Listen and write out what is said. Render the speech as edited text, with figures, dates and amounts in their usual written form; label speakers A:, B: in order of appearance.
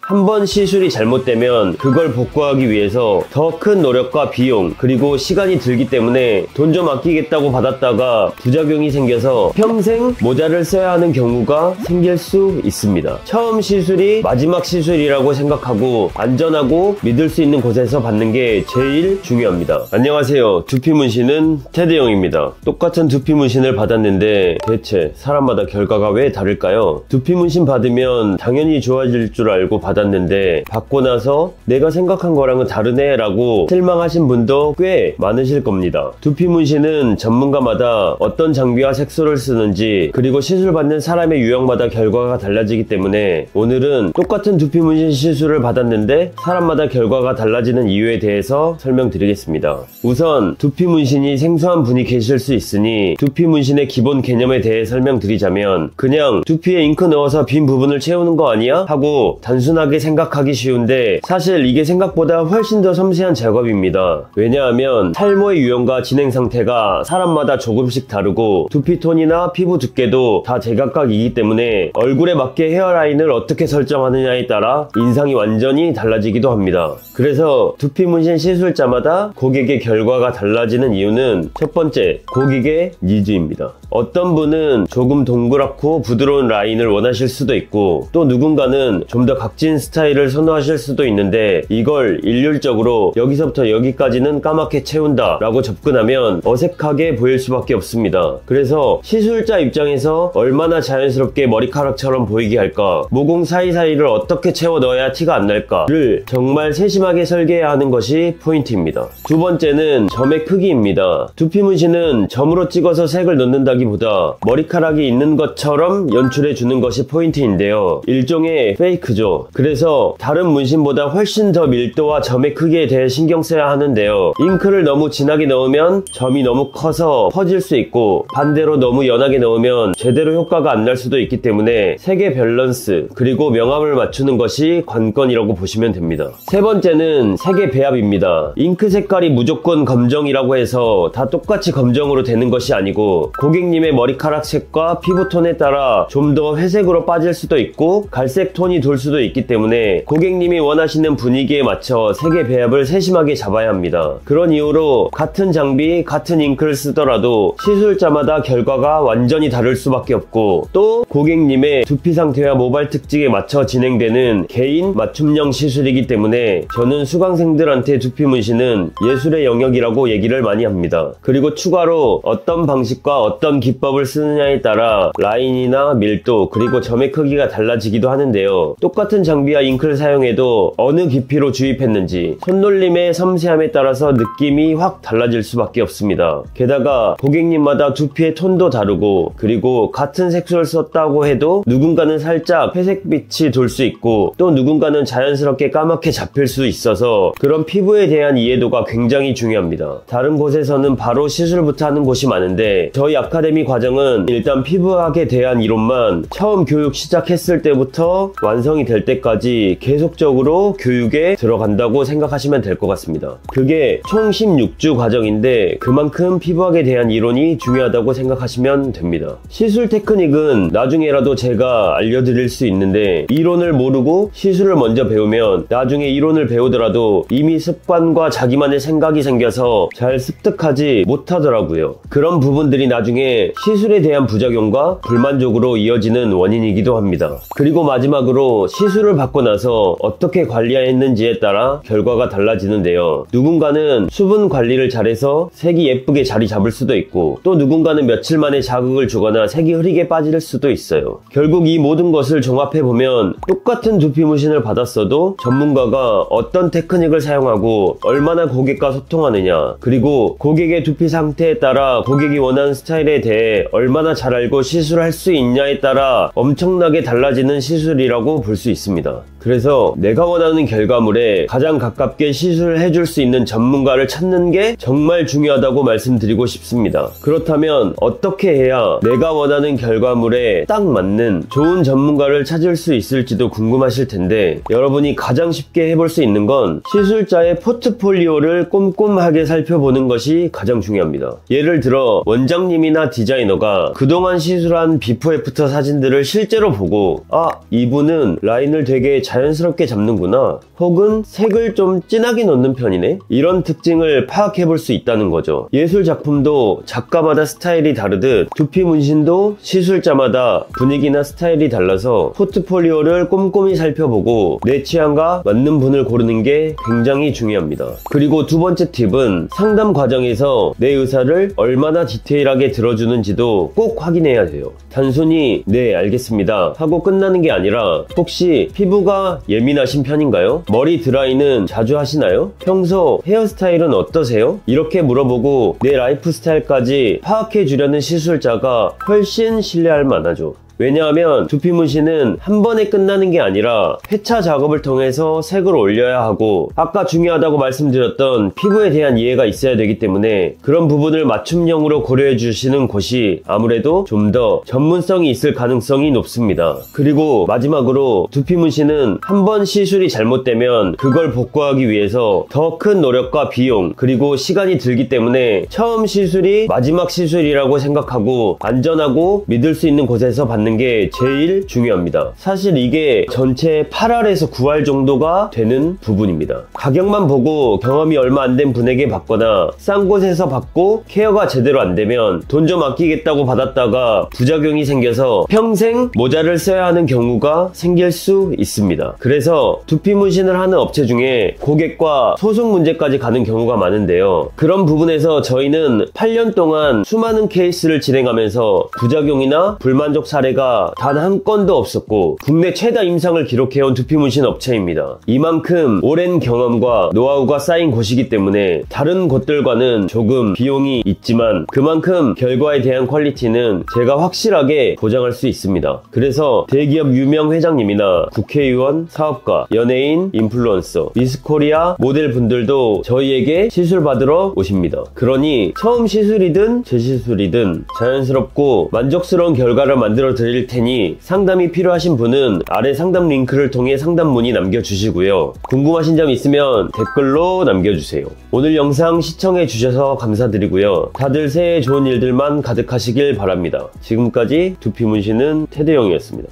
A: 한 번 시술이 잘못되면 그걸 복구하기 위해서 더 큰 노력과 비용 그리고 시간이 들기 때문에 돈 좀 아끼겠다고 받았다가 부작용이 생겨서 평생 모자를 써야 하는 경우가 생길 수 있습니다. 처음 시술이 마지막 시술이라고 생각하고 안전하고 믿을 수 있는 곳에서 받는 게 제일 중요합니다. 안녕하세요. 두피 문신은 테드형입니다. 똑같은 두피 문신을 받았는데 대체 사람마다 결과가 왜 다를까요? 두피 문신 받으면 당연히 좋아질 줄 알고 받았는데 받고 나서 내가 생각한 거랑은 다르네 라고 실망하신 분도 꽤 많으실 겁니다. 두피 문신은 전문가마다 어떤 장비와 색소를 쓰는지 그리고 시술받는 사람의 유형마다 결과가 달라지기 때문에 오늘은 똑같은 두피 문신 시술을 받았는데 사람마다 결과가 달라지는 이유에 대해서 설명드리겠습니다. 우선 두피 문신이 생소한 분이 계실 수 있으니 두피 문신의 기본 개념에 대해 설명드리자면 그냥 두피에 잉크 넣어서 빈 부분을 채우는 거 아니야? 하고 단순하게 생각하기 쉬운데 사실 이게 생각보다 훨씬 더 섬세한 작업입니다. 왜냐하면 탈모의 유형과 진행 상태가 사람마다 조금씩 다르고 두피톤이나 피부 두께도 다 제각각이기 때문에 얼굴에 맞게 헤어라인을 어떻게 설정하느냐에 따라 인상이 완전히 달라지기도 합니다. 그래서 두피 문신 시술자마다 고객의 결과가 달라지는 이유는 첫 번째, 고객의 니즈입니다. 어떤 분은 조금 동그랗고 부드러운 라인을 원하실 수도 있고 또 누군가는 좀 더 각진 스타일을 선호하실 수도 있는데 이걸 일률적으로 여기서부터 여기까지는 까맣게 채운다 라고 접근하면 어색하게 보일 수밖에 없습니다. 그래서 시술자 입장에서 얼마나 자연스럽게 머리카락처럼 보이게 할까, 모공 사이사이를 어떻게 채워 넣어야 티가 안 날까를 정말 세심하게 설계해야 하는 것이 포인트입니다. 두 번째는 점의 크기입니다. 두피 문신은 점으로 찍어서 색을 넣는다기보다 머리카락이 있는 것처럼 연출해 주는 것이 포인트인데요. 일종의 페이크죠. 그래서 다른 문신보다 훨씬 더 밀도와 점의 크기에 대해 신경 써야 하는데요. 잉크를 너무 진하게 넣으면 점이 너무 커서 퍼질 수 있고 반대로 너무 연하게 넣으면 제대로 효과가 안 날 수도 있기 때문에 색의 밸런스 그리고 명암을 맞추는 것이 관건이라고 보시면 됩니다. 세 번째는 색의 배합입니다. 잉크 색깔이 무조건 검정이라고 해서 다 똑같이 검정으로 되는 것이 아니고 고객님의 머리카락 색과 피부톤에 따라 좀 더 회색으로 빠질 수도 있고 갈색 톤이 돌 수도 있기 때문에 고객님이 원하시는 분위기에 맞춰 색의 배합을 세심하게 잡아야 합니다. 그런 이유로 같은 장비, 같은 잉크를 쓰더라도 시술자마다 결과가 완전히 다를 수밖에 없고 또 고객님의 두피 상태와 모발 특징에 맞춰 진행되는 개인 맞춤형 시술이기 때문에 저는 수강생들한테 두피 문신은 예술의 영역이라고 얘기를 많이 합니다. 그리고 추가로 어떤 방식과 어떤 기법을 쓰느냐에 따라 라인이나 밀도 그리고 점의 크기가 달라지기도 하는데요. 똑같은 장비와 잉크를 사용해도 어느 깊이로 주입했는지 손놀림의 섬세함에 따라서 느낌이 확 달라질 수밖에 없습니다. 게다가 고객님마다 두피의 톤도 다르고 그리고 같은 색소를 썼다고 해도 누군가는 살짝 회색빛이 돌 수 있고 또 누군가는 자연스럽게 까맣게 잡힐 수 있어서 그런 피부에 대한 이해도가 굉장히 중요합니다. 다른 곳에서는 바로 시술부터 하는 곳이 많은데 저희 아카데미 과정은 일단 피부학에 대한 이론만 처음 교육 시작했을 때부터 완성이 될 때까지 계속적으로 교육에 들어간다고 생각하시면 될 것 같습니다. 그게 총 16주 과정인데 그만큼 피부학에 대한 이론이 중요하다고 생각하시면 됩니다. 시술 테크닉은 나중에라도 제가 알려드릴 수 있는데 이론을 모르고 시술을 먼저 배우면 나중에 이론을 배우더라도 이미 습관과 자기만의 생각이 생겨서 잘 습득하지 못하더라고요. 그런 부분들이 나중에 시술에 대한 부작용과 불만족으로 이어지는 원인이기도 합니다. 그리고 마지막으로 시술을 받고 나서 어떻게 관리했는지에 따라 결과가 달라지는데요. 누군가는 수분 관리를 잘해서 색이 예쁘게 자리 잡을 수도 있고 또 누군가는 며칠 만에 자극을 주거나 색이 흐리게 빠질 수도 있어요. 결국 이 모든 것을 종합해보면 똑같은 두피 문신을 받았어도 전문가가 어떤 테크닉을 사용하고 얼마나 고객과 소통하느냐 그리고 고객의 두피 상태에 따라 고객이 원하는 스타일에 대해 얼마나 잘 알고 시술할 수 있냐에 따라 엄청나게 달라지는 시술이라고 볼 수 있습니다. 그래서 내가 원하는 결과물에 가장 가깝게 시술을 해줄 수 있는 전문가를 찾는 게 정말 중요하다고 말씀드리고 싶습니다. 그렇다면 어떻게 해야 내가 원하는 결과물에 딱 맞는 좋은 전문가를 찾을 수 있을지도 궁금하실 텐데 여러분이 가장 쉽게 해볼 수 있는 건 시술자의 포트폴리오를 꼼꼼하게 살펴보는 것이 가장 중요합니다. 예를 들어 원장님이나 디자이너가 그동안 시술한 비포 애프터 사진들을 실제로 보고 아, 이분은 라인을 되게 잘 자연스럽게 잡는구나, 혹은 색을 좀 진하게 넣는 편이네, 이런 특징을 파악해 볼 수 있다는 거죠. 예술 작품도 작가마다 스타일이 다르듯 두피 문신도 시술자마다 분위기나 스타일이 달라서 포트폴리오를 꼼꼼히 살펴보고 내 취향과 맞는 분을 고르는 게 굉장히 중요합니다. 그리고 두 번째 팁은 상담 과정에서 내 의사를 얼마나 디테일하게 들어주는지도 꼭 확인해야 돼요. 단순히 네 알겠습니다 하고 끝나는 게 아니라, 혹시 피부가 예민하신 편인가요? 머리 드라이는 자주 하시나요? 평소 헤어스타일은 어떠세요? 이렇게 물어보고 내 라이프 스타일까지 파악해 주려는 시술자가 훨씬 신뢰할 만하죠. 왜냐하면 두피 문신은 한 번에 끝나는 게 아니라 회차 작업을 통해서 색을 올려야 하고, 아까 중요하다고 말씀드렸던 피부에 대한 이해가 있어야 되기 때문에 그런 부분을 맞춤형으로 고려해 주시는 곳이 아무래도 좀 더 전문성이 있을 가능성이 높습니다. 그리고 마지막으로 두피 문신은 한 번 시술이 잘못되면 그걸 복구하기 위해서 더 큰 노력과 비용 그리고 시간이 들기 때문에 처음 시술이 마지막 시술이라고 생각하고 안전하고 믿을 수 있는 곳에서 받는 게 제일 중요합니다. 사실 이게 전체 8알에서 9알 정도가 되는 부분입니다. 가격만 보고 경험이 얼마 안 된 분에게 받거나 싼 곳에서 받고 케어가 제대로 안 되면 돈 좀 아끼겠다고 받았다가 부작용이 생겨서 평생 모자를 써야 하는 경우가 생길 수 있습니다. 그래서 두피 문신을 하는 업체 중에 고객과 소송 문제까지 가는 경우가 많은데요. 그런 부분에서 저희는 8년 동안 수많은 케이스를 진행하면서 부작용이나 불만족 사례가 단 한 건도 없었고 국내 최다 임상을 기록해온 두피 문신 업체입니다. 이만큼 오랜 경험과 노하우가 쌓인 곳이기 때문에 다른 곳들과는 조금 비용이 있지만 그만큼 결과에 대한 퀄리티는 제가 확실하게 보장할 수 있습니다. 그래서 대기업 유명 회장님이나 국회의원, 사업가, 연예인, 인플루언서, 미스코리아 모델 분들도 저희에게 시술 받으러 오십니다. 그러니 처음 시술이든 재시술이든 자연스럽고 만족스러운 결과를 만들어 드릴 테니 상담이 필요하신 분은 아래 상담 링크를 통해 상담 문의 남겨주시고요. 궁금하신 점 있으면 댓글로 남겨주세요. 오늘 영상 시청해 주셔서 감사드리고요. 다들 새해 좋은 일들만 가득하시길 바랍니다. 지금까지 두피 문신은 테드 형이었습니다.